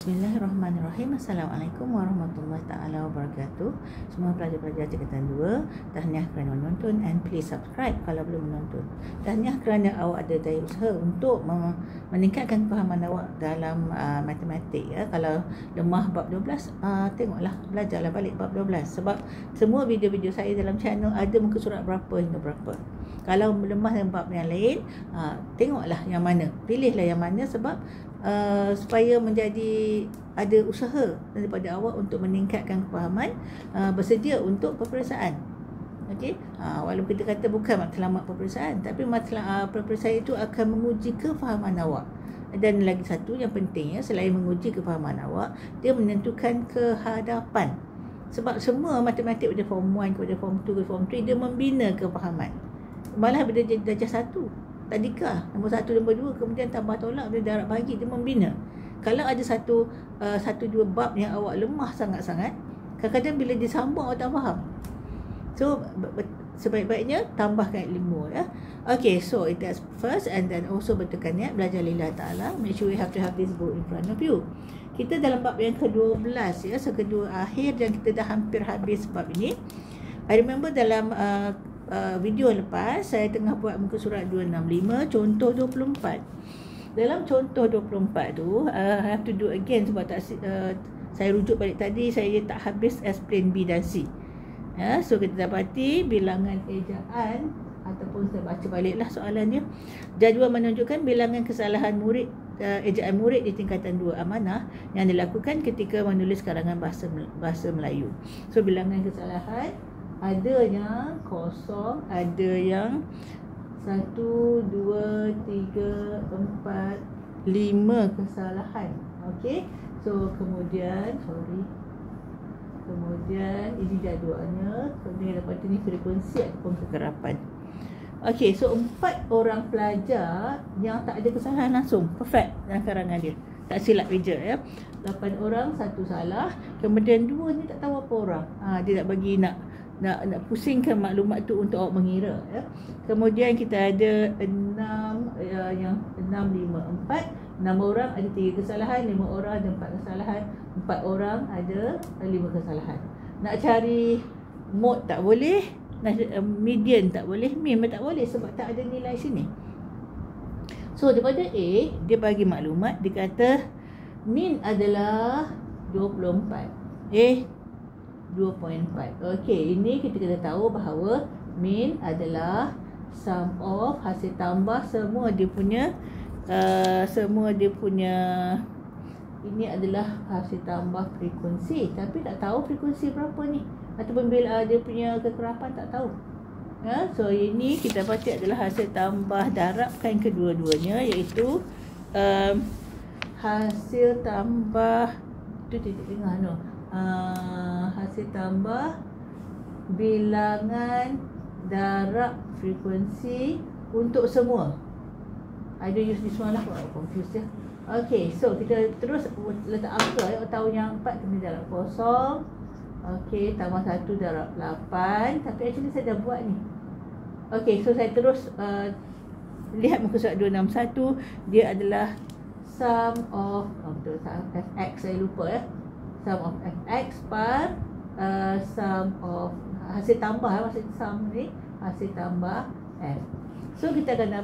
Bismillahirrahmanirrahim. Assalamualaikum warahmatullahi taala wabarakatuh. Semua pelajar-pelajar tingkatan 2, tahniah kerana menonton and please subscribe kalau belum menonton. Tahniah kerana awak ada daya usaha untuk meningkatkan kefahaman awak dalam matematik ya. Kalau lemah bab 12, tengoklah, belajarlah balik bab 12 sebab semua video-video saya dalam channel ada muka surat berapa hingga berapa. Kalau lemah dalam bab yang lain, tengoklah yang mana, pilihlah yang mana sebab supaya menjadi ada usaha daripada awak untuk meningkatkan kefahaman, bersedia untuk peperiksaan. Okey, walaupun kita kata bukan matlamat peperiksaan, tapi matlamat peperiksaan itu akan menguji kefahaman awak. Dan lagi satu yang penting ya, selain menguji kefahaman awak, dia menentukan kehadapan. Sebab semua matematik pada form 1 kepada form 2 kepada form 3 dia membina kefahaman. Malah pada darjah 1 tadika nombor 1 nombor 2 kemudian tambah tolak bila darab bahagi dia membina. Kalau ada satu dua bab yang awak lemah sangat-sangat, kadang-kadang bila disambung awak tak faham. So sebaik-baiknya tambahkan ilmu ya. Okay, so it is first and then also betulkan niat belajar lillah ta'ala. Make sure you have to have this book in front of you. Kita dalam bab yang ke-12 ya, kedua akhir dan kita dah hampir habis bab ini. I remember dalam video lepas saya tengah buat muka surat 265 contoh 24. Dalam contoh 24 tu I have to do again sebab saya rujuk balik tadi, saya tak habis explain B dan C ya. So kita dapati bilangan ejaan ataupun saya baca baliklah soalannya. Jadual menunjukkan bilangan kesalahan murid ejaan murid di tingkatan 2 amanah yang dilakukan ketika menulis karangan bahasa Melayu. So bilangan kesalahan ada yang kosong, ada yang 1, 2, 3, 4, 5 kesalahan. Okey. So kemudian ini jadualnya. Kemudian dapat ini frekuensi ataupun kekerapan. Okey, so 4 orang pelajar yang tak ada kesalahan langsung perfect dalam karangan dia. Tak silap eja ya. 8 orang, 1 salah. Kemudian 2 ni tak tahu apa orang. Dia nak bagi nak pusingkan maklumat tu untuk awak mengira ya. Kemudian kita ada 6 yang 6, 5, 4. 6 orang ada 3 kesalahan, 5 orang ada 4 kesalahan, 4 orang ada 5 kesalahan. Nak cari mode tak boleh, median tak boleh, mean tak boleh sebab tak ada nilai sini. So daripada A dia bagi maklumat, dia kata mean adalah 24. 2.4. Okey, ini kita kena tahu bahawa mean adalah sum of hasil tambah semua dia punya ini adalah hasil tambah frekuensi, tapi tak tahu frekuensi berapa ni ataupun bila dia punya kekerapan tak tahu. Ya, so ini kita baca adalah hasil tambah darabkan kedua-duanya iaitu hasil tambah tu titik tengah no. Hasil tambah bilangan darab frekuensi untuk semua. I don't use this one lah, confused ya. Okay, so kita terus letak angka ya. Tahu yang 4 kena darab kosong. Okay, tambah 1 darab 8. Tapi actually saya dah buat ni. Okay, so saya terus lihat muka surat 261. Dia adalah sum of fx, saya lupa ya. Sum of fx par sum of hasil tambah maksud sum ni hasil tambah f. So kita akan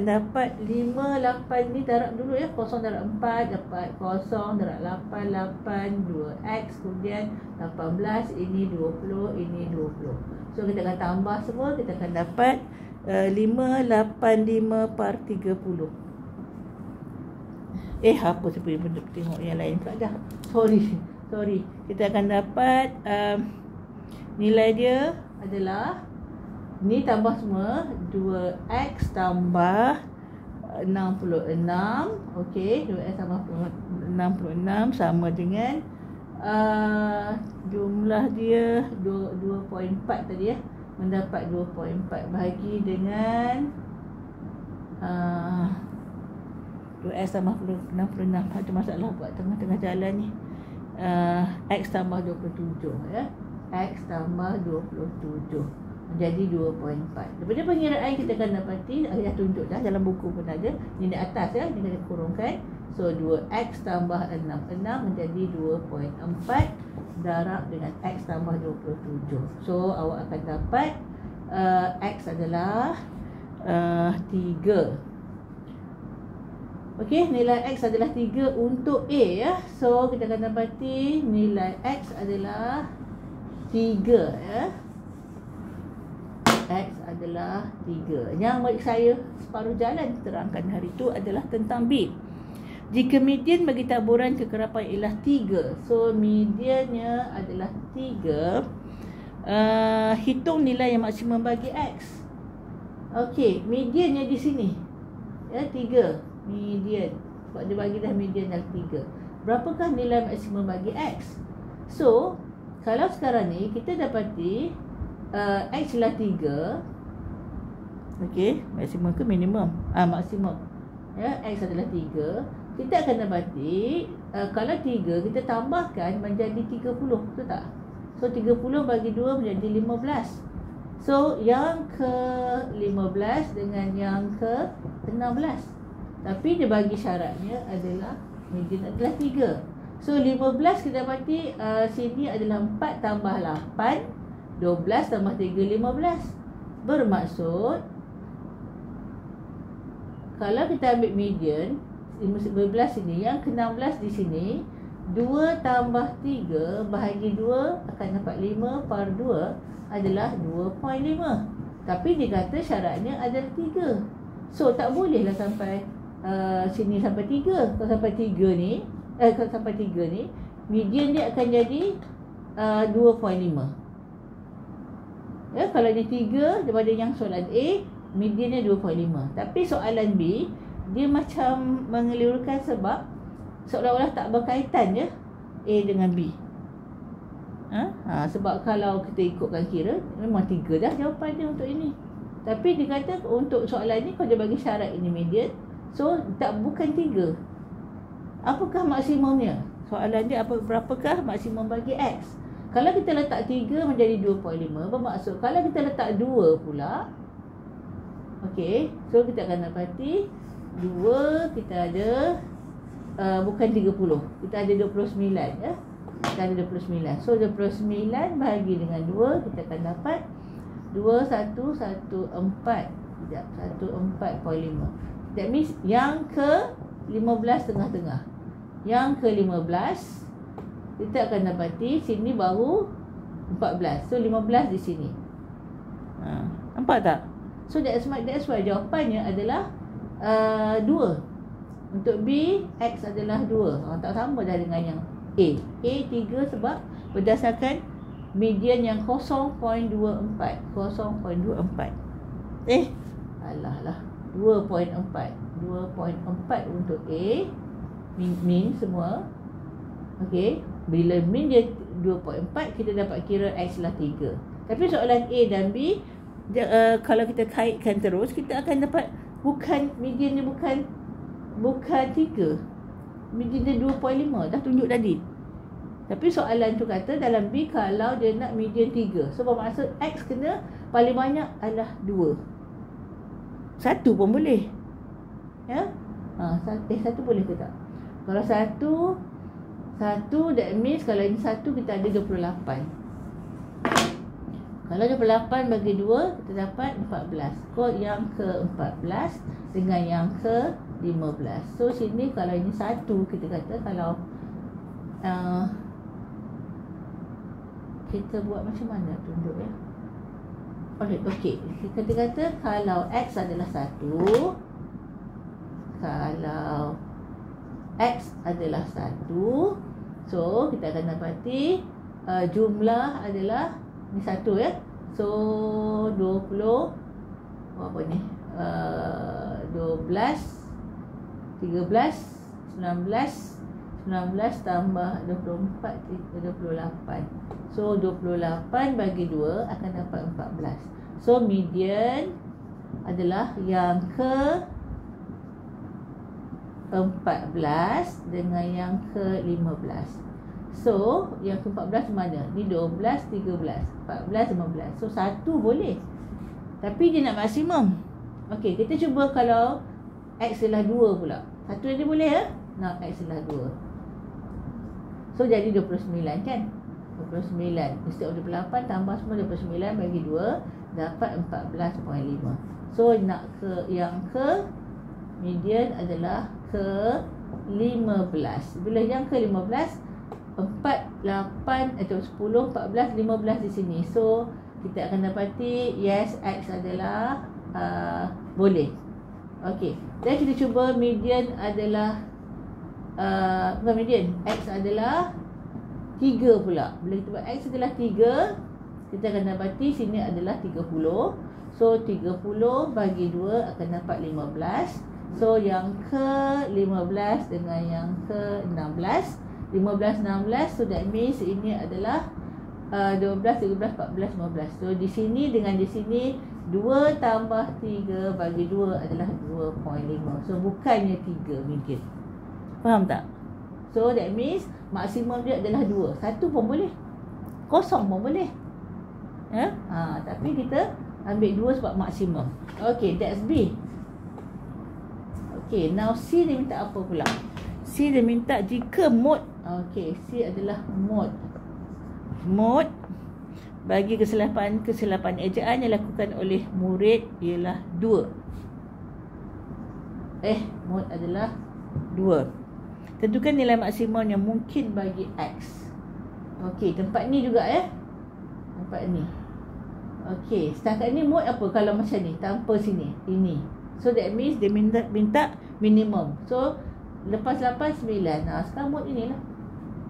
dapat 5, 8 ni darab dulu ya. 0 darab 4 dapat 0 darab 8, 8 2x, kemudian 18, ini 20, ini 20. So kita akan tambah semua, kita akan dapat 585 par 30. Apa saya boleh tengok yang lain pula dah. Sorry. Kita akan dapat nilai dia adalah ni tambah semua 2x tambah 66. Okey, 2x tambah 66 sama dengan jumlah dia 2.4 tadi ya. Mendapat 2.4 bahagi dengan 2x tambah 66. Ada masalah buat tengah-tengah jalan ni. X tambah 27 ya. X tambah 27 menjadi 2.4. Daripada pengiraan kita akan dapati, saya tunjuk dah dalam buku pun ada. Ini di atas ya, ini kita kurungkan. So 2x tambah 6 menjadi 2.4 darab dengan x tambah 27. So awak akan dapat x adalah 3. Okey, nilai x adalah 3 untuk A ya. So kita akan dapati nilai x adalah 3 ya. X adalah 3. Yang murid saya separuh jalan terangkan hari itu adalah tentang B. Jika median bagi taburan kekerapan ialah 3. So mediannya adalah 3. Hitung nilai yang maksimum bagi x. Okey, mediannya di sini. Ya, 3. Median. Sebab dia bagi dah median dah 3. Berapakah nilai maksimum bagi x? So, kalau sekarang ni kita dapati x adalah 3. Okey, maksimum ke minimum? Maksimum. Ya, x adalah 3. Kita akan dapati kalau 3 kita tambahkan menjadi 30, betul tak? So 30 bagi 2 menjadi 15. So yang ke 15 dengan yang ke 16. Tapi dia bagi syaratnya adalah median adalah 3. So 15 kita dapati sini adalah 4 tambah 8, 12 tambah 3, 15. Bermaksud kalau kita ambil median 15 sini, yang ke-16 di sini, 2 tambah 3 bahagi 2 akan dapat 5 per 2 adalah 2.5. Tapi dia kata syaratnya adalah 3. So tak bolehlah sampai sini sampai 3. Kalau sampai 3 ni, kalau sampai 3 ni, median dia akan jadi 2.5. Ya, kalau ni 3 daripada yang soalan A, mediannya 2.5. Tapi soalan B, dia macam mengelirukan sebab seolah-olah tak berkaitan je A dengan B. Sebab kalau kita ikutkan kira, memang 3 dah jawapan dia untuk ini. Tapi dia kata untuk soalan ni kalau dia bagi syarat ini median, so bukan 3. Apakah maksimumnya? Soalan dia berapakah maksimum bagi X? Kalau kita letak 3 menjadi 2.5, bermaksud kalau kita letak 2 pula, okey, so kita akan dapati 2 kita ada bukan 30, kita ada 29 ya. Kita ada 29. So 29 bahagi dengan 2, kita akan dapat 2114. Sekejap, 14.5. That means yang ke 15 tengah-tengah. Yang ke 15 kita akan dapati sini baru 14. So 15 di sini. Nampak tak? So that's why jawapannya adalah 2. Untuk B, X adalah 2. Tak sama dah dengan yang A. A 3 sebab berdasarkan median yang 0.24. 0.24. Alah 2.4. 2.4 untuk A. Min semua. Okey. Bila min dia 2.4, kita dapat kira X lah 3. Tapi soalan A dan B, kalau kita kaitkan terus, kita akan dapat median dia bukan 3. Median dia 2.5. Dah tunjuk tadi. Tapi soalan tu kata dalam B kalau dia nak median 3. So bermaksud X kena paling banyak adalah 2. 1 pun boleh. Ya? 1 boleh ke tak? Kalau 1 that means kalau ini 1 kita ada 28. Kalau 28 bagi 2 kita dapat 14. So yang ke-14 dengan yang ke-15. So sini kalau ini 1 kita kata kalau kita buat macam mana tunjuk ya. Okey. Kita kata kalau X adalah 1, kalau X adalah 1, so kita akan dapati jumlah adalah ni 1 ya. So 20 apa ni? 12 13 19 tambah 24 28. So 28 bagi 2 akan dapat 14. So median adalah yang ke 14 dengan yang ke 15. So yang ke 14 mana? Ni 12, 13, 14, 15. So 1 boleh. Tapi dia nak maksimum. Okey, kita cuba kalau X adalah 2 pula. 1 dia boleh ya? nak X adalah 2. So jadi 29 kan. 29 instead of 28 tambah semua 29 bagi 2 dapat 14.5. So nak yang ke median adalah ke 15. Bila yang ke 15, 4, 8 atau 10, 14, 15 di sini. So kita akan dapati yes, X adalah boleh. Okey. Dan kita cuba median adalah bukan median, X adalah 3 pula. Bila kita buat X adalah 3, kita akan dapati sini adalah 30. So 30 bagi 2 akan dapat 15. So yang ke 15 dengan yang ke 16, 15, 16. So that means ini adalah 12, 13, 14, 15. So di sini dengan di sini 2 tambah 3 bagi 2 adalah 2.5. So bukannya 3 median. Faham tak? So that means maksimum dia adalah 2. 1 pun boleh, 0 pun boleh. Tapi kita ambil 2 sebab maksimum. Okay, that's B. Okay, now C dia minta apa pula? C dia minta jika mode. Okay, C adalah mode. Mode bagi kesilapan ejaan yang dilakukan oleh murid ialah 2. Mode adalah 2. Tentukan nilai maksimum yang mungkin bagi X. Okey, tempat ni juga tempat ni. Okey, setakat ni mode apa kalau macam ni tanpa sini, ini. So that means dia minta minimum. So lepas 8 9. Sekarang mode inilah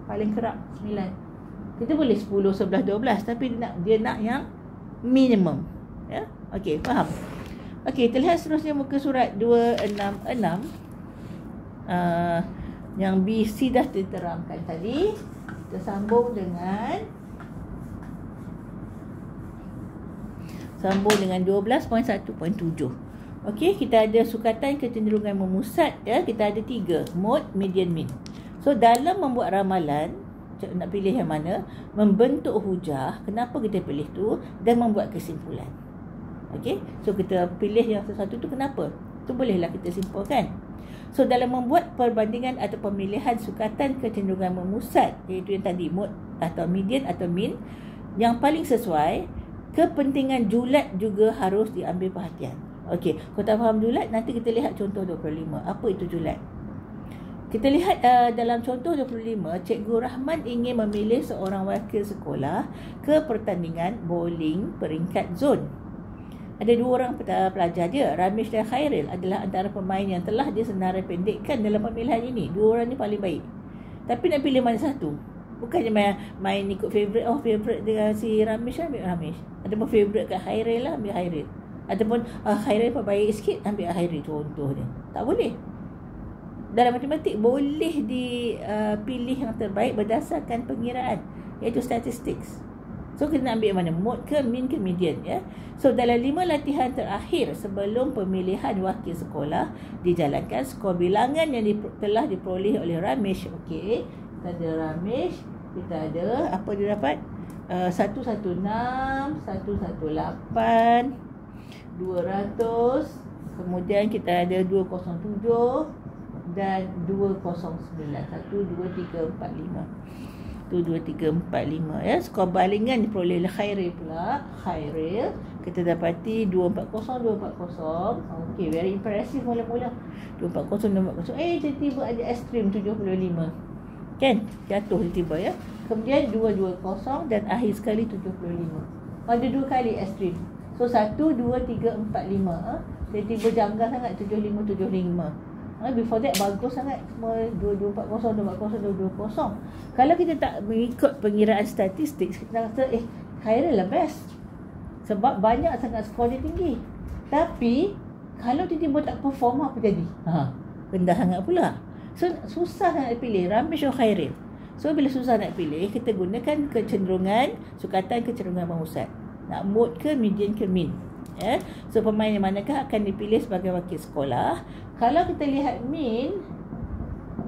paling kerap 9. Kita boleh 10, 11, 12 tapi dia nak yang minimum. Ya. Okey, faham? Okey, kita lihat seterusnya muka surat 266. Yang B, C dah diterangkan tadi. Kita sambung dengan 12.1.7. Okey, kita ada sukatan kecenderungan memusat ya. Kita ada 3, mode, median, min. So dalam membuat ramalan, nak pilih yang mana, membentuk hujah, kenapa kita pilih tu, dan membuat kesimpulan. Okey, so kita pilih yang sesuatu tu kenapa? Tu bolehlah kita simpulkan. So dalam membuat perbandingan atau pemilihan sukatan kecenderungan memusat, iaitu yang tadi mode atau median atau min, yang paling sesuai, kepentingan julat juga harus diambil perhatian. Okey, kalau tak faham julat, nanti kita lihat contoh 25. Apa itu julat? Kita lihat dalam contoh 25, Cikgu Rahman ingin memilih seorang wakil sekolah ke pertandingan bowling peringkat zon. Ada 2 orang pelajar dia, Ramesh dan Khairil adalah antara pemain yang telah disenarai pendekkan dalam pemilihan ini. 2 orang ni paling baik. Tapi nak pilih mana satu? Bukannya main ikut favourite. Favourite dengan si Ramesh, ambil Ramesh. Ada pun favourite kat Khairil lah, ambil Khairil. Ataupun Khairil pun baik sikit, ambil Khairil contohnya. Tak boleh. Dalam matematik boleh dipilih yang terbaik berdasarkan pengiraan, iaitu statistics. So kita nak ambil mana? Mode ke min ke median ya. So dalam 5 latihan terakhir sebelum pemilihan wakil sekolah dijalankan, skor bilangan yang telah diperoleh oleh Ramesh. Okey, kita ada Ramesh, kita ada apa dia dapat? 116, 118, 200, kemudian kita ada 207 dan 209. 1 2 3 4 5. 1 2 3 4 5 ya. Skor balingan diperoleh oleh Khairil pula. Khairil kita dapati 240 240. Okey, very impressive mula-mula. 240 240. Tiba-tiba ada ekstrim 75. Kan? Jatuh tiba-tiba ya. Kemudian 220 dan akhir sekali 75. Ada 2 kali ekstrim. So 1 2 3 4 5. Tiba-tiba janggal sangat 75 75. Before that bagus sangat. Semua 2240 240 220. Kalau kita tak mengikut pengiraan statistik, kita rasa Khairil lah best. Sebab banyak sangat skor dia tinggi. Tapi kalau tiba-tiba tak perform, apa jadi? Rendah sangat pula. So susah nak pilih Ramesh atau Khairil. So bila susah nak pilih, kita gunakan sukatan kecenderungan memusat. Nak mode ke median ke min. Ya. So pemain yang manakah akan dipilih sebagai wakil sekolah? Kalau kita lihat min,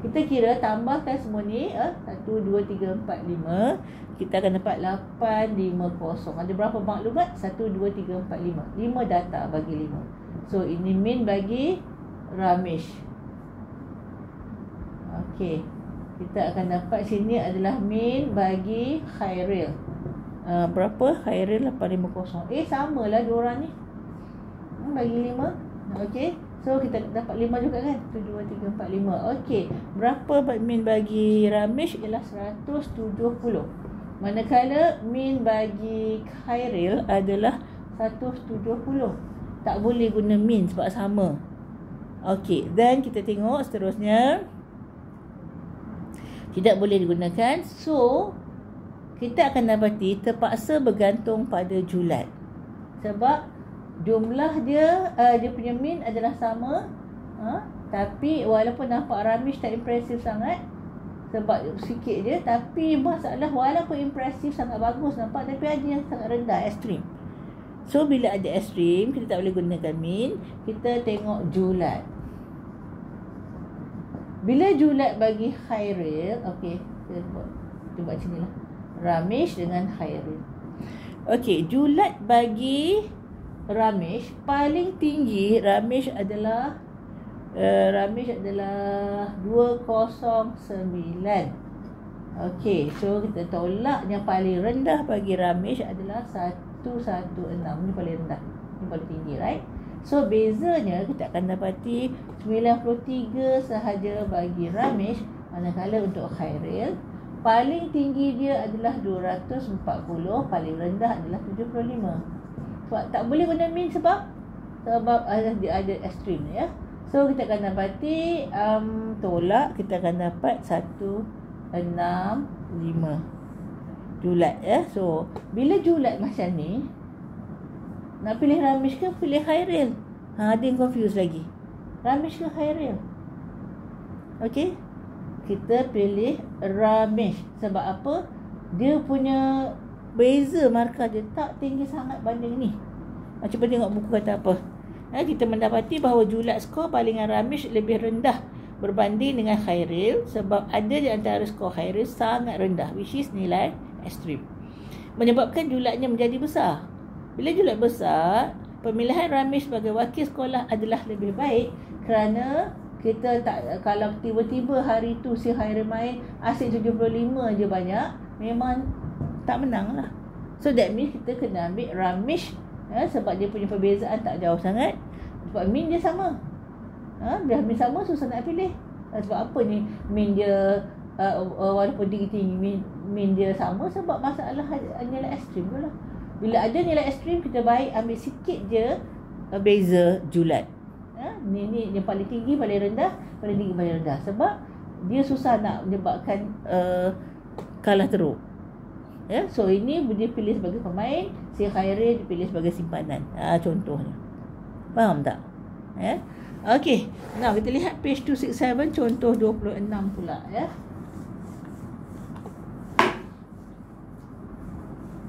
kita kira tambahkan semua ni 1 2 3 4 5, kita akan dapat 8 5 0. Ada berapa maklumat? 1 2 3 4 5. 5 data bagi 5. So ini min bagi Ramesh. Okey. Kita akan dapat sini adalah min bagi Khairil. Berapa? Khairil 850. Samalah dua orang ni. Bagi 5. Okey. So kita dapat 5 juga kan? 1, 2, 3, 4, 5. Okey. Berapa min bagi Ramesh ialah 170. Manakala min bagi Khairil adalah 170. Tak boleh guna min sebab sama. Okey. Then kita tengok seterusnya. Tidak boleh digunakan. So kita akan dapati terpaksa bergantung pada julat. Sebab jumlah dia punya min adalah sama. Tapi walaupun nampak Ramesh tak impresif sangat, sebab sikit je, tapi masalah walaupun impresif sangat bagus nampak, tapi ada yang sangat rendah, ekstrim. So bila ada ekstrim, kita tak boleh gunakan min. Kita tengok julat. Bila julat bagi Khairil, okey, kita buat sini lah. Ramesh dengan Khairil. Okey, julat bagi Ramesh paling tinggi, Ramesh adalah 209. Okey, so kita tolak yang paling rendah bagi Ramesh adalah 116. Ini paling rendah. Ini paling tinggi, right? So bezanya kita akan dapati 93 sahaja bagi Ramesh, manakala untuk Khairil paling tinggi dia adalah 240, paling rendah adalah 75. Sebab tak boleh guna min sebab dia ada ekstrim ya. So kita akan dapati tolak, kita akan dapat 165 julat ya. So bila julat macam ni, nak pilih Ramesh ke pilih Khairil? Ada yang confuse lagi. Ramesh ke Khairil? Okey. Kita pilih Ramesh. Sebab apa? Dia punya beza markah dia tak tinggi sangat banding ni. Cuba tengok buku kata apa. Kita mendapati bahawa julat skor balingan Ramesh lebih rendah berbanding dengan Khairil, sebab ada di antara skor Khairil sangat rendah, which is nilai ekstrim, menyebabkan julatnya menjadi besar. Bila julat besar, pemilihan Ramesh sebagai wakil sekolah adalah lebih baik, kerana kita tak, kalau tiba-tiba hari tu si Khairil main asyik 75 je banyak, memang tak menang lah. So that means kita kena ambil Ramesh sebab dia punya perbezaan tak jauh sangat. Sebab min dia sama. Bila min sama susah nak pilih. Sebab apa ni min dia walaupun tinggi-tinggi min dia sama, sebab masalah nilai ekstrim tu lah. Bila ada nilai ekstrim, kita baik ambil sikit je beza julat. Ni yang paling tinggi, paling rendah, paling tinggi, paling rendah. Sebab dia susah nak menyebabkan kalah teruk. Ya, so ini dia pilih sebagai pemain, si Khairil dipilih sebagai simpanan. Contohnya. Faham tak? Ya. Okey. Now kita lihat page 267 contoh 26 pula ya.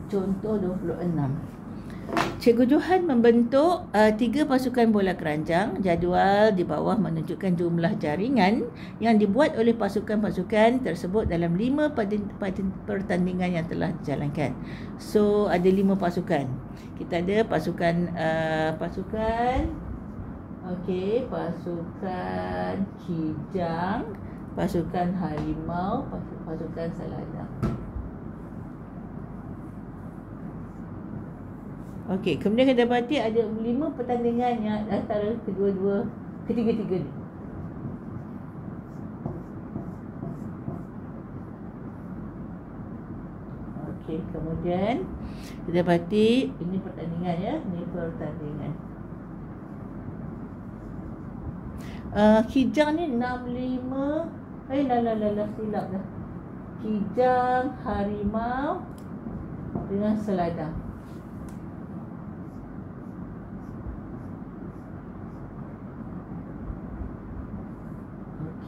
Contoh 26. Cikgu Johan membentuk 3 pasukan bola keranjang. Jadual di bawah menunjukkan jumlah jaringan yang dibuat oleh pasukan-pasukan tersebut dalam 5 pertandingan yang telah dijalankan. So ada 5 pasukan. Kita ada pasukan okey, pasukan Kijang, pasukan Harimau, pasukan Seladang. Okey, kemudian kita dapati ada 5 pertandingan yang antara ketiga-tiga ni. Okey, kemudian kita dapati ini pertandingan ya, ini pertandingan. Kijang ni 65. Silap dah. Kijang, Harimau dengan Seladang.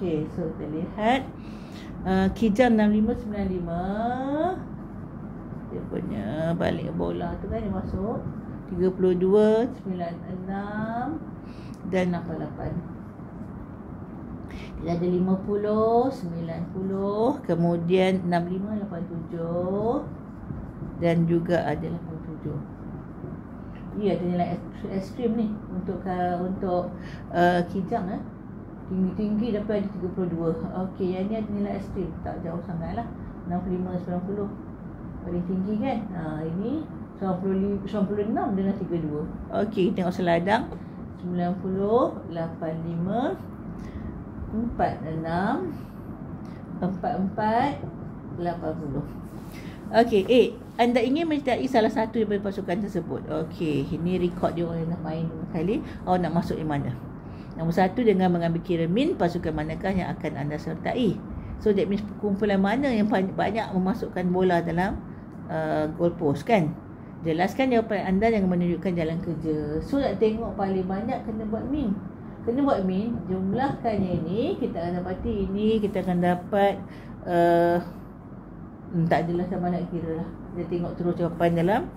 Okey, so kita lihat Kijang 6595. Dia punya balik bola tu kan dia masuk 32, 96 dan 88. Dia ada 50, 90, kemudian 65, 87 dan juga ada 87. Ia ada nilai ekstrim ni untuk Kijang . Tinggi-tinggi dapat ada 32. Okey, yang ni ada nilai ekstrim, tak jauh sangat lah. 65, 90 paling tinggi kan. Ini 96 dengan 32. Okey, tengok seladang. 90, 85, 46, 44, 80. Okey, anda ingin menyertai salah satu daripada pasukan tersebut. Okey, ini rekod dia orang yang nak main dua kali. Nak masuk yang mana? Nombor 1, dengan mengambil kira min pasukan manakah yang akan anda sertai. So that means kumpulan mana yang banyak memasukkan bola dalam goalpost kan. Jelaskan jawapan anda dengan menunjukkan jalan kerja. So nak tengok paling banyak kena buat min. Jumlahkannya ini, kita akan dapati ini, kita akan dapat tak adalah sama nak kira lah. Kita tengok terus jawapan dalam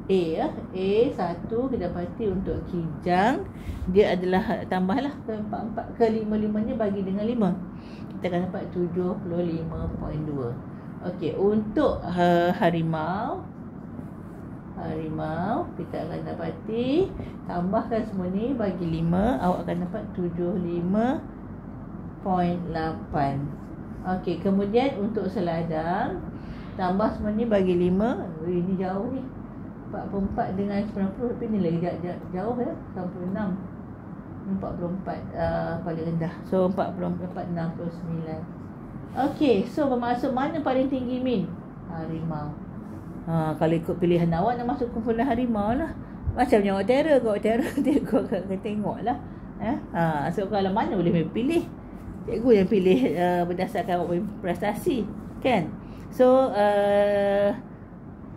A ya. A1 kita dapati untuk kijang dia adalah tambahlah ke 4 ke 5-5-nya bagi dengan 5. Kita akan dapat 75.2. Okey, untuk harimau kita akan dapati tambahkan semua ni bagi 5, awak akan dapat 75.8. Okey, kemudian untuk seladang tambah semua ni bagi 5. Ini jauh ni. 44 dengan 90 tapi ni lagi jauh ya. 96. 44 paling rendah. So 44 69. Okey, so bermaksud mana paling tinggi min? Harimau. Kalau ikut pilihan awak nak masuk kumpulan harimau lah. Macamnya awak terror. Kalau terror kau akan tengok lah. So kalau mana boleh pilih? Cikgu yang pilih berdasarkan awak punya prestasi kan. So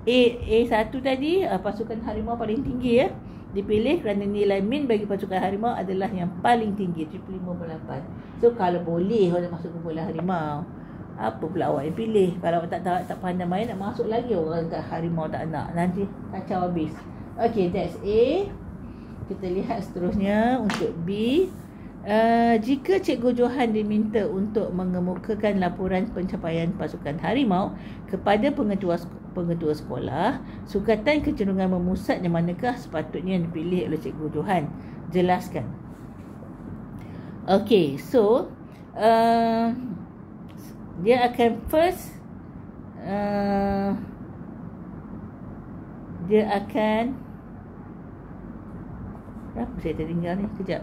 A1 tadi pasukan harimau paling tinggi ya. Dipilih kerana nilai min bagi pasukan harimau adalah yang paling tinggi 75.8. So kalau boleh awak nak masuk kumpulan harimau, apa pula awak yang pilih? Kalau awak tak pandai main, nak masuk lagi orang kat harimau tak nak, nanti kacau habis. Okay, that's A. Kita lihat seterusnya untuk B. Jika Cikgu Johan diminta untuk mengemukakan laporan pencapaian pasukan harimau kepada pengetua sekolah, sukatan kecenderungan memusat yang manakah sepatutnya yang dipilih oleh Cikgu Johan? Jelaskan. Okay, so dia akan first dia akan apa saya tertinggal ni kejap.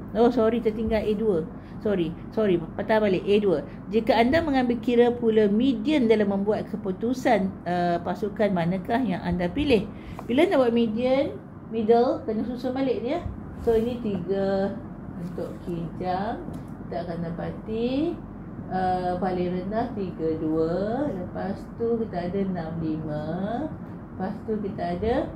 Tertinggal A2. Sorry, patah balik A2. Jika anda mengambil kira pula median dalam membuat keputusan pasukan manakah yang anda pilih. Bila nak buat middle kena susun balik ni ya. So ini 3 untuk kijang. Kita akan dapati paling rendah 32. Lepas tu kita ada 65. Lepas tu kita ada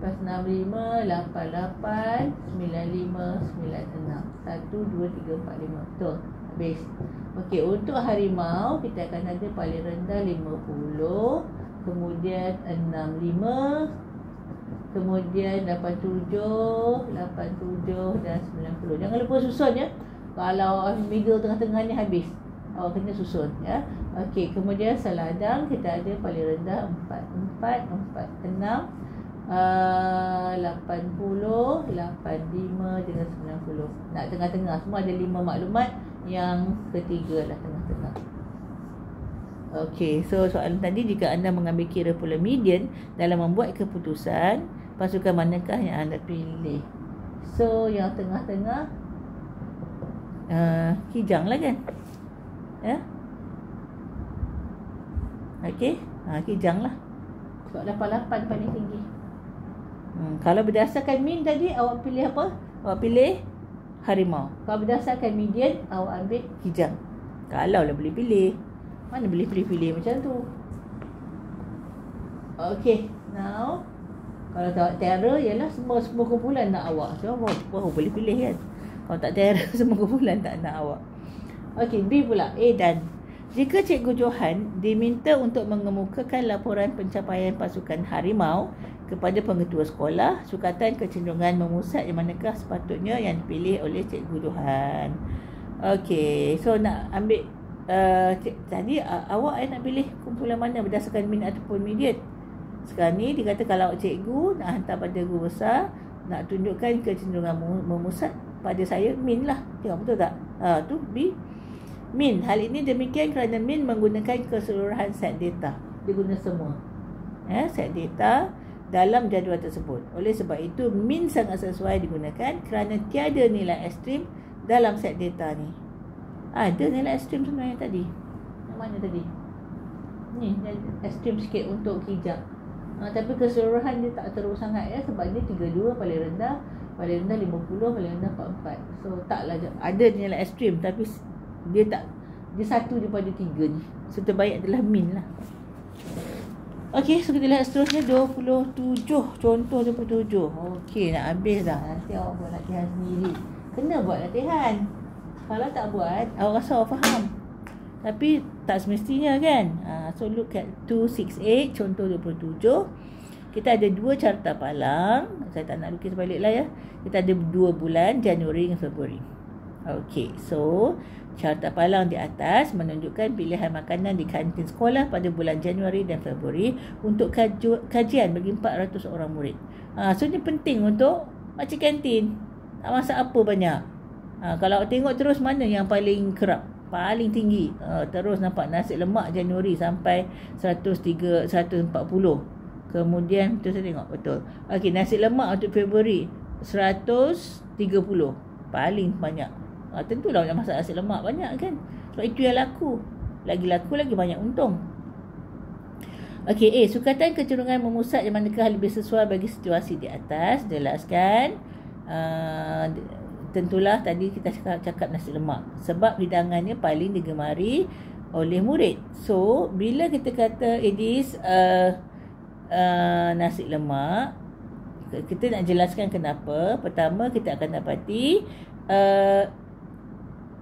65, 88, 95, 96. 1, 2, 3, 4, 5. Betul. Habis. Okey, untuk harimau kita akan ada paling rendah 50, kemudian 65, kemudian 87, 87 dan 90. Jangan lupa susun ya. Kalau middle tengah-tengah ni habis, awak kena susun ya. Okey, kemudian seladang kita ada paling rendah 4, 6, 80, 85 dengan 90. Nak tengah-tengah. Semua ada 5 maklumat. Yang ketiga lah tengah-tengah. Okey, so soalan tadi, jika anda mengambil kira pula median dalam membuat keputusan, pasukan manakah yang anda pilih? So yang tengah-tengah kijang lah kan. Ya. Okey, kijang lah. Sebab 88 paling tinggi. Kalau berdasarkan min tadi, awak pilih apa? Awak pilih harimau. Kalau berdasarkan median, awak ambil kijang. Kalau lah boleh pilih. Mana boleh pilih-pilih macam tu. Okay, now kalau tak terror, ialah semua kumpulan nak awak. So, baru boleh pilih kan. Kalau tak terror, semua kumpulan tak nak awak. Okay, B pula, A dan jika Cikgu Johan diminta untuk mengemukakan laporan pencapaian pasukan harimau kepada pengetua sekolah, sukatan kecenderungan memusat yang manakah sepatutnya yang dipilih oleh Cikgu Johan? Okey, so nak ambil tadi awak nak pilih kumpulan mana berdasarkan min ataupun median? Sekarang ni dia kata kalau cikgu nak hantar pada guru besar, nak tunjukkan kecenderungan memusat pada saya min lah. Tengok betul tak? Tu B. Min. Hal ini demikian kerana min menggunakan keseluruhan set data. Dia guna semua. Set data dalam jadual tersebut. Oleh sebab itu, min sangat sesuai digunakan kerana tiada nilai ekstrim dalam set data ni. Ada nilai ekstrim sebenarnya tadi. Yang mana tadi? Ni, ekstrim sikit untuk hijab. Tapi keseluruhan dia tak teruk sangat sebab dia 32 paling rendah 50, paling rendah 44. So taklah ada nilai ekstrim tapi dia satu daripada 3 ni. So terbaik adalah min lah. Okey, so kita lihat seterusnya 27. Contoh 27. Okey, nak habis dah. Nanti awak buat latihan sendiri. Kena buat latihan. Kalau tak buat, awak rasa awak faham. Tapi tak semestinya kan. So look at 268, contoh 27. Kita ada 2 carta palang. Saya tak nak lukis balik lah ya. Kita ada 2 bulan, Januari dan Februari. Okey, so carta palang di atas menunjukkan pilihan makanan di kantin sekolah pada bulan Januari dan Februari untuk kajian bagi 400 orang murid. So ini penting untuk makcik kantin. Tak masak apa banyak. Kalau tengok terus mana yang paling kerap, paling tinggi. Terus nampak nasi lemak Januari sampai 140. Kemudian tu saya tengok betul. Okey, nasi lemak untuk Februari 130. Paling banyak. Tentulah nak masak nasi lemak banyak kan. Sebab itu yang laku. Lagi laku, lagi banyak untung. Okey, sukatan kecenderungan memusat yang manakah lebih sesuai bagi situasi di atas. Jelaskan. Tentulah tadi kita cakap nasi lemak. Sebab hidangannya paling digemari oleh murid. So, bila kita kata it is nasi lemak, kita nak jelaskan kenapa. Pertama, kita akan dapati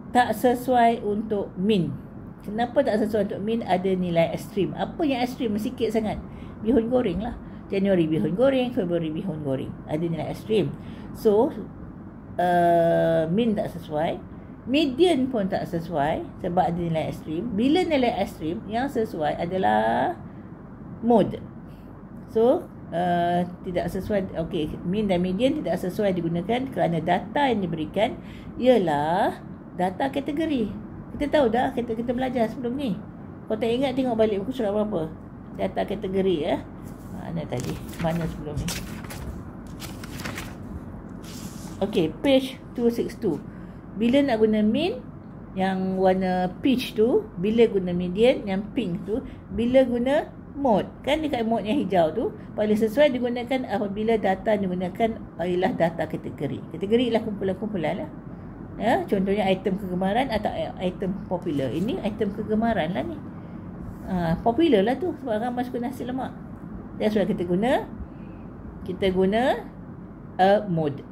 tak sesuai untuk min. Kenapa tak sesuai untuk min? Ada nilai ekstrim. Apa yang ekstrim? Sikit sangat. Bihun goreng lah. Januari bihun goreng, Februari bihun goreng. Ada nilai ekstrim. So, min tak sesuai. Median pun tak sesuai sebab ada nilai ekstrim. Bila nilai ekstrim, yang sesuai adalah mode. So, tidak sesuai. Okey, min dan median tidak sesuai digunakan kerana data yang diberikan ialah data kategori. Kita tahu dah, kita belajar sebelum ni. Kau tak ingat, tengok balik buku surat berapa. Data kategori Mana tadi? Mana sebelum ni? Okey, page 262. Bila nak guna min, yang warna peach tu. Bila guna median, yang pink tu. Bila guna mode. Kan dekat mode yang hijau tu, paling sesuai digunakan apabila data digunakan ialah data kategori. Kategori ialah kumpulan-kumpulan lah. Contohnya item kegemaran atau item popular. Ini item kegemaran lah ni. Popular lah tu sebab ramai suka nasi lemak. That's why kita guna mode.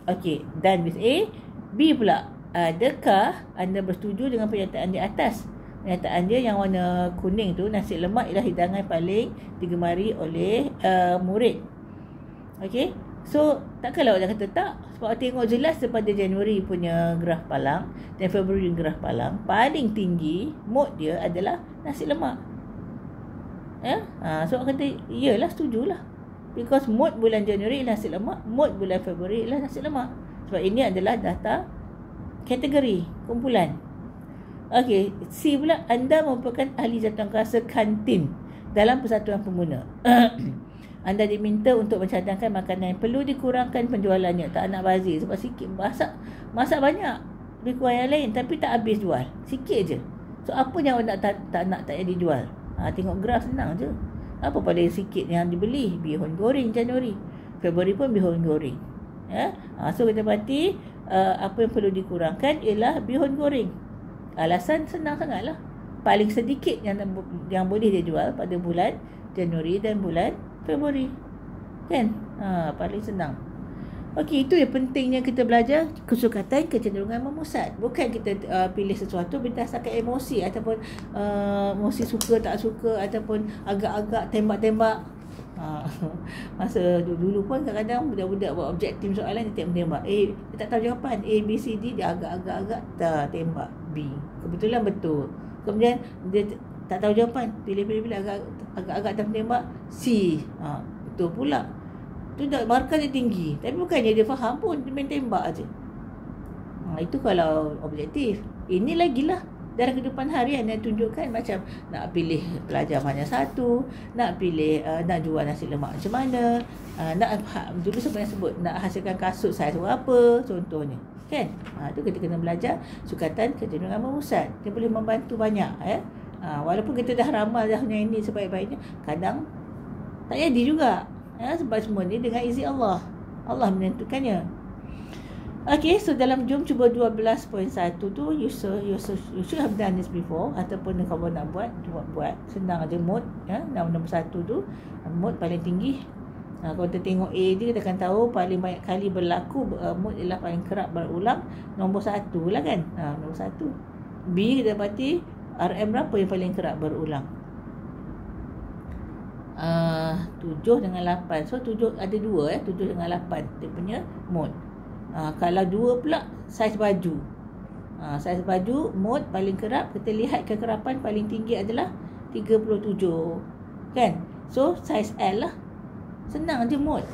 Okey, done with A. B pula. Adakah anda bersetuju dengan pernyataan di atas? Pernyataan dia yang warna kuning tu, nasi lemak ialah hidangan paling digemari oleh murid. Okey. So, takkanlah awak kata tak. Sebab awak tengok jelas daripada Januari punya graf palang dan Februari graf palang, paling tinggi mode dia adalah nasi lemak. So awak kata, iyalah, setujulah. Because mode bulan Januari ialah nasi lemak, mode bulan Februari ialah nasi lemak. Sebab ini adalah data kategori, kumpulan. Okey, C pula, anda merupakan ahli jawatankuasa kantin dalam persatuan pengguna. Anda diminta untuk mencadangkan makanan yang perlu dikurangkan penjualannya. Tak nak bazir sebab sikit. Masak banyak. Lebih kurang yang lain. Tapi tak habis jual. Sikit je. So, apa yang awak tak payah dijual? Tengok graf senang je. Apa paling sikit yang dibeli? Bihun goreng Januari. Februari pun bihun goreng. So, kita berarti apa yang perlu dikurangkan ialah bihun goreng. Alasan senang sangatlah. Paling sedikit yang boleh dia jual pada bulan Januari dan bulan Februari. Kan? Paling senang. Okey, itu yang pentingnya kita belajar kesukatan kecenderungan memusat. Bukan kita pilih sesuatu berdasarkan emosi ataupun emosi suka tak suka ataupun agak-agak tembak-tembak. Masa dulu pun kadang-kadang budak-budak buat objektif soalan dia tembak. Dia tak tahu jawapan. A, B, C, D, dia agak-agak tak tembak B. Kebetulan betul. Kemudian dia tak tahu jawapan, pilih agak-agak tembak C. Betul pula. Tu dah markah dia tinggi. Tapi bukannya dia faham pun, dia main tembak aje. Itu kalau objektif. Ini lagi lah dalam kehidupan harian yang tunjukkan macam nak pilih pelajar mana satu, nak pilih nak jual nasi lemak macam mana, dulu saya pernah sebut nak hasilkan kasut saiz berapa contohnya, kan? Tu kita kena belajar sukatan kerja dengan memusat. Dia boleh membantu banyak walaupun kita dah ramal dah yang ini sebaik-baiknya, kadang tak jadi juga sebab semua ni dengan izin Allah. Allah menentukannya. Okay, so dalam jom cuba 12.1 tu you should have done this before, ataupun kalau nak buat senang aja mode nombor 1 tu mode paling tinggi. Kalau kita tengok A je kita akan tahu paling banyak kali berlaku mode ialah paling kerap berulang nombor 1 lah kan. Nombor 1. B kita dapati RM berapa yang paling kerap berulang? 7 dengan 8. So 7 ada 2 7 dengan 8 dia punya mode. Kalau 2 pula saiz baju. Saiz baju mode paling kerap, kita lihat kekerapan paling tinggi adalah 37. Kan? So saiz L lah. Senang je mode.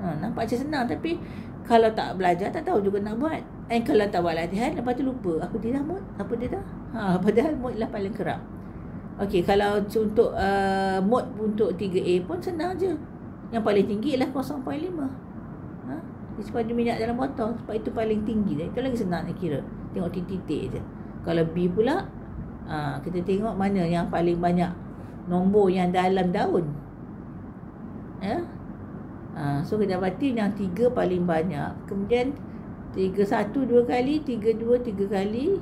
Nampak macam senang, tapi kalau tak belajar tak tahu juga nak buat. Kalau tak buat latihan lepas tu lupa apa dia dah mode, apa dia dah. Padahal mode lah paling kerap. Okey, kalau untuk mode untuk 3A pun senang je. Yang paling tinggi ialah 0.5. Sepadan minyak dalam botol, sebab itu paling tinggi. Itu lagi senang nak kira. Tengok titik-titik je. Kalau B pula, kita tengok mana yang paling banyak nombor yang dalam daun. So kita dapati yang 3 paling banyak. Kemudian 31 2 kali, 32 3 kali,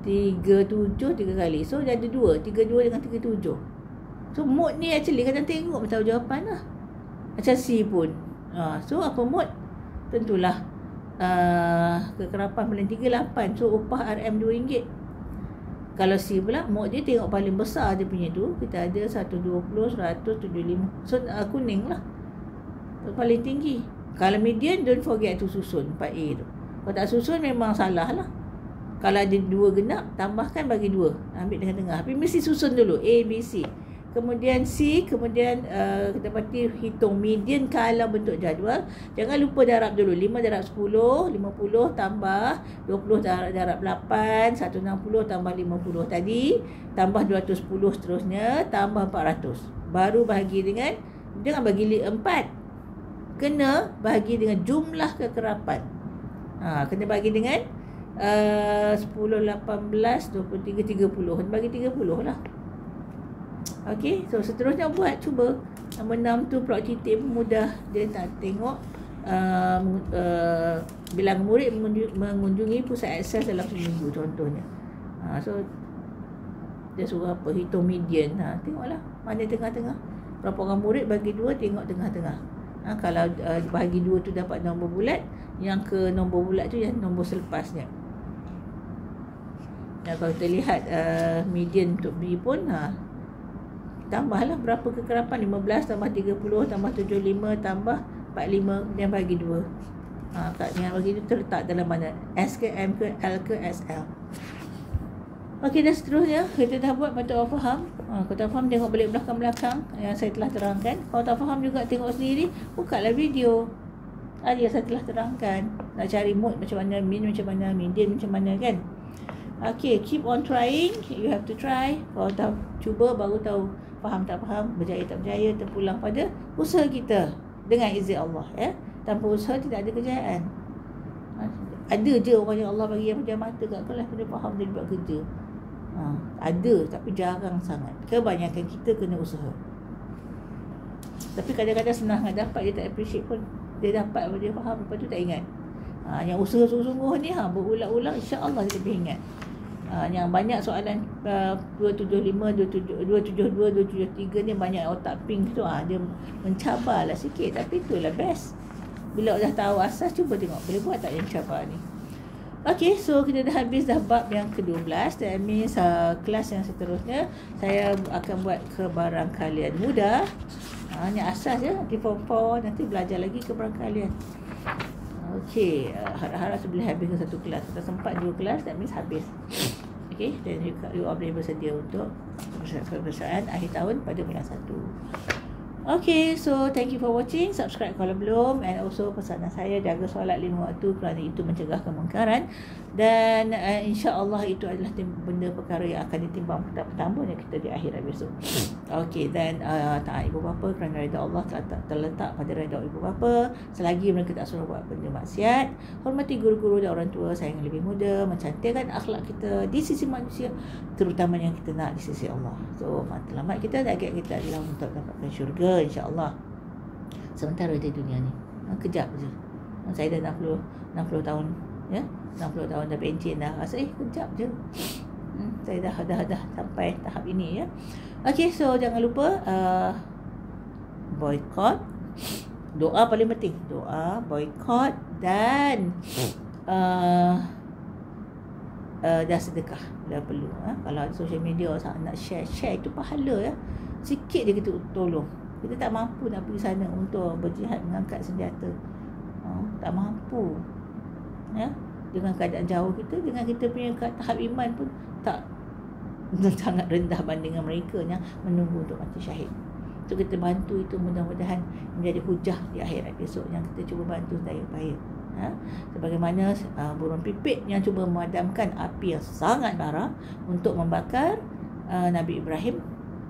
37 3 kali. So dia ada 2, 32 dengan 37. So mode ni actually kadang tengok tahu jawapan lah. Macam C pun. So apa mode? Tentulah kekerapan paling tinggi 8. So upah RM RM2. Kalau C pula mode dia tengok paling besar dia punya tu, kita ada 120, 100, 75. So kuning lah. So, paling tinggi. Kalau median, don't forget to susun 4A tu. Kalau tak susun memang salah lah. Kalau ada 2 genap, tambahkan bagi 2. Ambil tengah-tengah. Tapi mesti susun dulu A, B, C. Kemudian C, kemudian kita pasti hitung median kalau bentuk jadual. Jangan lupa darab dulu. 5 darab 10, 50 tambah 20 darab 8, 160 tambah 50 tadi, tambah 210 seterusnya, tambah 400. Baru bahagi dengan, jangan bagi 4. Kena bahagi dengan jumlah kekerapan. Kena bagi dengan 10, 18, 23, 30. Bagi 30 lah. Okey, so seterusnya buat, cuba. Nombor 6 tu plot titik pun mudah. Dia nak tengok bilangan murid mengunjungi pusat akses dalam seminggu contohnya. So dia suruh apa? Hitung median. Tengoklah mana tengah-tengah. Berapa orang murid bagi 2, tengok tengah-tengah. Kalau bagi 2 tu dapat nombor bulat, yang ke nombor bulat tu yang nombor selepasnya. Kalau kita lihat median untuk B pun tambahlah berapa kekerapan, 15 tambah 30 tambah 75 tambah 45, kemudian bagi 2. Yang bagi itu terletak dalam mana? S ke M ke L ke SL. Okey, dan seterusnya kita dah buat, patut awak faham. Kalau tak faham, tengok balik belakang-belakang yang saya telah terangkan. Kalau tak faham juga, tengok sendiri, bukalah video. Yang saya telah terangkan. Nak cari mode macam mana, min macam mana, median macam mana, kan? Okay, keep on trying. You have to try. Kalau tak cuba, baru tahu faham tak faham, berjaya tak berjaya, terpulang pada usaha kita dengan izin Allah. Tanpa usaha tidak ada kejayaan. Ada je orang yang Allah bagi yang pejam mata kat kelas, dia faham, dia buat kerja. Ada, tapi jarang sangat. Kebanyakan kita kena usaha. Tapi kadang-kadang senang nak dapat, dia tak appreciate pun. Dia dapat, dia faham, lepas tu tak ingat. Yang usaha sungguh-sungguh ni berulang-ulang, insya-Allah dia lebih ingat. Yang banyak soalan 275, 272, 273 ni banyak otak pink tu, dia mencabarlah sikit, tapi itulah best. Bila dah tahu asas, cuba tengok boleh buat tak yang cabar ni. Okay, so kita dah habis dah bab yang ke-12. That means kelas yang seterusnya saya akan buat kebarangkalian mudah. Hanya asas je, nanti form 4 nanti belajar lagi kebarangkalian. Okey, harap-harap sebelum habis ke satu kelas. Kita sempat 2 kelas, that means habis. Okey, dan you all boleh bersedia untuk peperiksaan akhir tahun pada bulan 1. Okay, so thank you for watching. Subscribe kalau belum. And also pesanan saya, jaga solat 5 waktu kerana itu mencegah kemungkaran. Dan insya-Allah itu adalah benda perkara yang akan ditimbang pertamanya kita di akhirat besok. Okay, dan taat ibu bapa kerana redha Allah terletak pada redha ibu bapa. Selagi mereka tak suruh buat benda maksiat, hormati guru-guru dan orang tua, sayang lebih muda, mencantikkan akhlak kita di sisi manusia, terutama yang kita nak di sisi Allah. So, matlamat kita, target kita adalah untuk dapatkan syurga, insya-Allah. Sementara di dunia ni, kejap je. Saya dah 60 tahun, ya. 60 tahun dah pencen dah. Rasa kejap je. Saya dah sampai tahap ini, ya. Okay, so jangan lupa boycott. Doa paling penting. Doa, boycott dan dah sedekah dah perlu. Kalau ada social media nak share itu pahala, ya. Sikit je kita tolong. Kita tak mampu nak pergi sana untuk berjihad mengangkat senjata. Tak mampu. Ya. Dengan keadaan jauh kita, dengan kita punya tahap iman pun tak sangat rendah banding dengan mereka yang menunggu untuk mati syahid. So kita bantu itu, mudah-mudahan menjadi hujah di akhirat besok yang kita cuba bantu daya upaya. Sebagaimana burung pipit yang cuba memadamkan api yang sangat bara untuk membakar Nabi Ibrahim.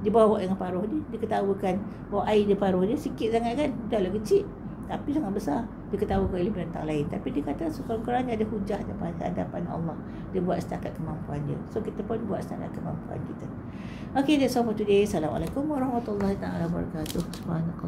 Dia bawa dengan paruh dia ketawakan bawa air di paruh dia sikit sangat kan, dahlah kecil tapi sangat besar. Dia ketawakan oleh binatang lain, tapi dia kata sekurang-kurangnya ada hujah depan hadapan Allah. Dia buat setakat kemampuan dia. So kita pun buat setakat kemampuan kita. Okay, that's all for today. Assalamualaikum warahmatullahi wabarakatuh. Subhanallah.